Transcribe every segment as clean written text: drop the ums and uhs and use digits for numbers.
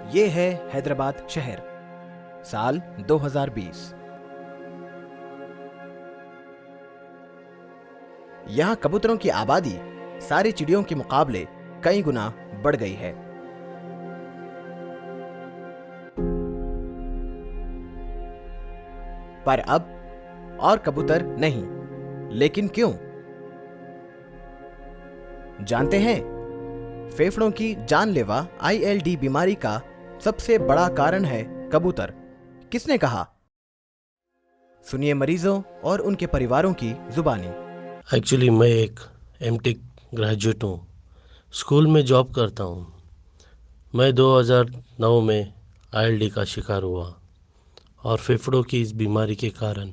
ये है हैदराबाद शहर, साल 2020। यहाँ कबूतरों की आबादी सारी चिड़ियों के मुकाबले कई गुना बढ़ गई है। पर अब और कबूतर नहीं, लेकिन क्यों? जानते हैं, फेफड़ों की जानलेवा ILD बीमारी का सबसे बड़ा कारण है कबूतर। किसने कहा? सुनिए मरीजों और उनके परिवारों की जुबानी। एक्चुअली मैं एक MTech ग्रेजुएट हूँ, स्कूल में जॉब करता हूँ। मैं 2009 में ILD का शिकार हुआ और फेफड़ों की इस बीमारी के कारण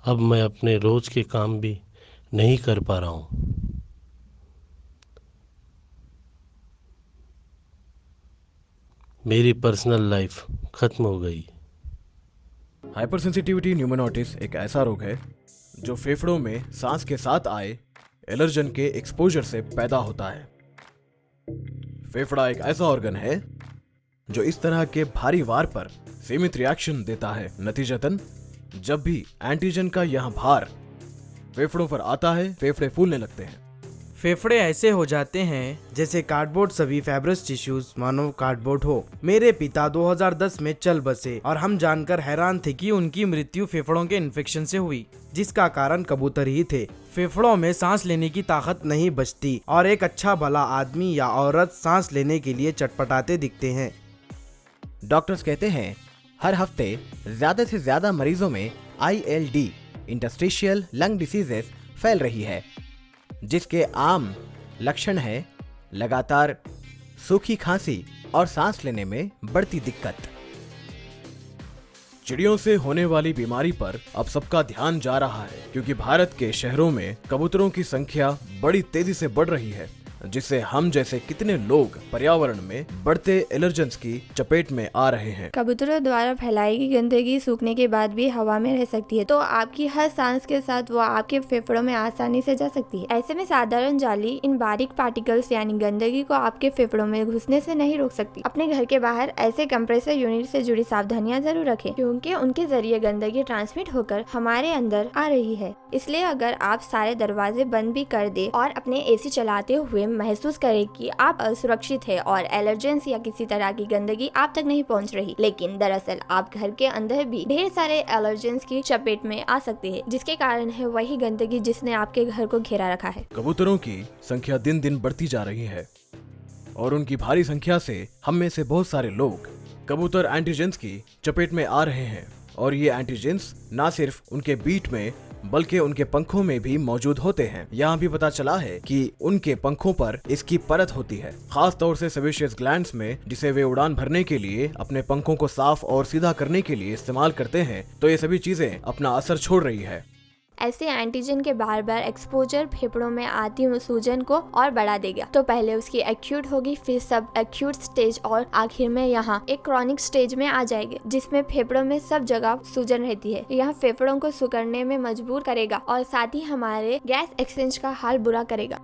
अब मैं अपने रोज़ के काम भी नहीं कर पा रहा हूँ। मेरी पर्सनल लाइफ ख़त्म हो गई। हाइपर सेंसिटिविटी न्यूमोनाइटिस एक ऐसा रोग है जो फेफड़ों में सांस के साथ आए एलर्जन के एक्सपोजर से पैदा होता है। फेफड़ा एक ऐसा ऑर्गन है जो इस तरह के भारी वार पर सीमित रिएक्शन देता है। नतीजतन जब भी एंटीजन का यह भार फेफड़ों पर आता है, फेफड़े फूलने लगते हैं। फेफड़े ऐसे हो जाते हैं जैसे कार्डबोर्ड, सभी फाइब्रस टिश्यूज मानो कार्डबोर्ड हो। मेरे पिता 2010 में चल बसे और हम जानकर हैरान थे कि उनकी मृत्यु फेफड़ों के इन्फेक्शन से हुई, जिसका कारण कबूतर ही थे। फेफड़ों में सांस लेने की ताकत नहीं बचती और एक अच्छा भला आदमी या औरत सांस लेने के लिए चटपटाते दिखते हैं। डॉक्टर्स कहते हैं हर हफ्ते ज्यादा से ज्यादा मरीजों में ILD इंटरस्टिशियल लंग डिसीजेस फैल रही है, जिसके आम लक्षण है लगातार सूखी खांसी और सांस लेने में बढ़ती दिक्कत। चिड़ियों से होने वाली बीमारी पर अब सबका ध्यान जा रहा है, क्योंकि भारत के शहरों में कबूतरों की संख्या बड़ी तेजी से बढ़ रही है, जिससे हम जैसे कितने लोग पर्यावरण में बढ़ते एलर्जेंस की चपेट में आ रहे हैं। कबूतरों द्वारा फैलाई गई गंदगी सूखने के बाद भी हवा में रह सकती है, तो आपकी हर सांस के साथ वो आपके फेफड़ों में आसानी से जा सकती है। ऐसे में साधारण जाली इन बारीक पार्टिकल्स यानी गंदगी को आपके फेफड़ों में घुसने से नहीं रोक सकती। अपने घर के बाहर ऐसे कंप्रेसर यूनिट से जुड़ी सावधानियां जरूर रखें, क्योंकि उनके जरिए गंदगी ट्रांसमिट होकर हमारे अंदर आ रही है। इसलिए अगर आप सारे दरवाजे बंद भी कर दे और अपने AC चलाते हुए महसूस करें कि आप असुरक्षित है और एलर्जेंस या किसी तरह की गंदगी आप तक नहीं पहुंच रही, लेकिन दरअसल आप घर के अंदर भी ढेर सारे एलर्जेंस की चपेट में आ सकते हैं, जिसके कारण है वही गंदगी जिसने आपके घर को घेरा रखा है। कबूतरों की संख्या दिन दिन बढ़ती जा रही है और उनकी भारी संख्या से हम में से बहुत सारे लोग कबूतर एंटीजेंस की चपेट में आ रहे हैं। और ये एंटीजेंस ना सिर्फ उनके बीट में बल्कि उनके पंखों में भी मौजूद होते हैं। यहाँ भी पता चला है कि उनके पंखों पर इसकी परत होती है, खास तौर से सेबेशियस ग्लैंड्स में, जिसे वे उड़ान भरने के लिए अपने पंखों को साफ और सीधा करने के लिए इस्तेमाल करते हैं। तो ये सभी चीजें अपना असर छोड़ रही है। ऐसे एंटीजन के बार बार एक्सपोजर फेफड़ों में आती सूजन को और बढ़ा देगा। तो पहले उसकी एक्यूट होगी, फिर सब एक्यूट स्टेज और आखिर में यहाँ एक क्रॉनिक स्टेज में आ जाएगी, जिसमें फेफड़ों में सब जगह सूजन रहती है। यह फेफड़ों को सिकुड़ने में मजबूर करेगा और साथ ही हमारे गैस एक्सचेंज का हाल बुरा करेगा।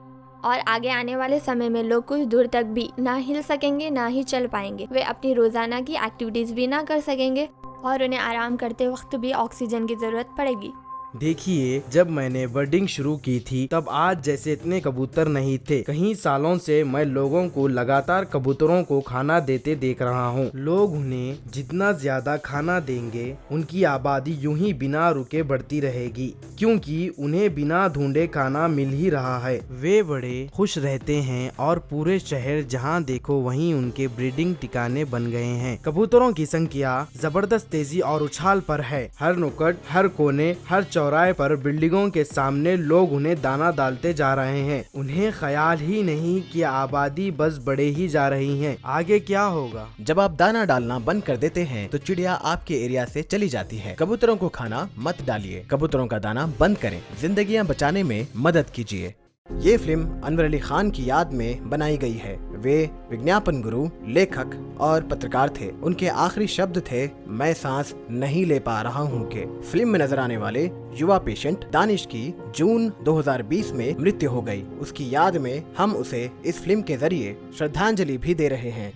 और आगे आने वाले समय में लोग कुछ दूर तक भी ना हिल सकेंगे, ना ही चल पाएंगे। वे अपनी रोजाना की एक्टिविटीज भी ना कर सकेंगे और उन्हें आराम करते वक्त भी ऑक्सीजन की जरूरत पड़ेगी। देखिए, जब मैंने बर्डिंग शुरू की थी तब आज जैसे इतने कबूतर नहीं थे। कई सालों से मैं लोगों को लगातार कबूतरों को खाना देते देख रहा हूँ। लोग उन्हें जितना ज्यादा खाना देंगे उनकी आबादी यूं ही बिना रुके बढ़ती रहेगी, क्योंकि उन्हें बिना ढूंढे खाना मिल ही रहा है। वे बड़े खुश रहते हैं और पूरे शहर जहाँ देखो वहीं उनके ब्रीडिंग ठिकाने बन गए हैं। कबूतरों की संख्या जबरदस्त तेजी और उछाल पर है। हर नुक्कड़, हर कोने, हर चौराहे पर बिल्डिंगों के सामने लोग उन्हें दाना डालते जा रहे हैं। उन्हें ख्याल ही नहीं कि आबादी बस बढ़े ही जा रही है। आगे क्या होगा? जब आप दाना डालना बंद कर देते हैं तो चिड़िया आपके एरिया से चली जाती है। कबूतरों को खाना मत डालिए, कबूतरों का दाना बंद करें, जिंदगियां बचाने में मदद कीजिए। ये फिल्म अनवर अली खान की याद में बनाई गई है। वे विज्ञापन गुरु, लेखक और पत्रकार थे। उनके आखिरी शब्द थे, मैं सांस नहीं ले पा रहा हूँ के। फिल्म में नजर आने वाले युवा पेशेंट दानिश की जून 2020 में मृत्यु हो गई। उसकी याद में हम उसे इस फिल्म के जरिए श्रद्धांजलि भी दे रहे हैं।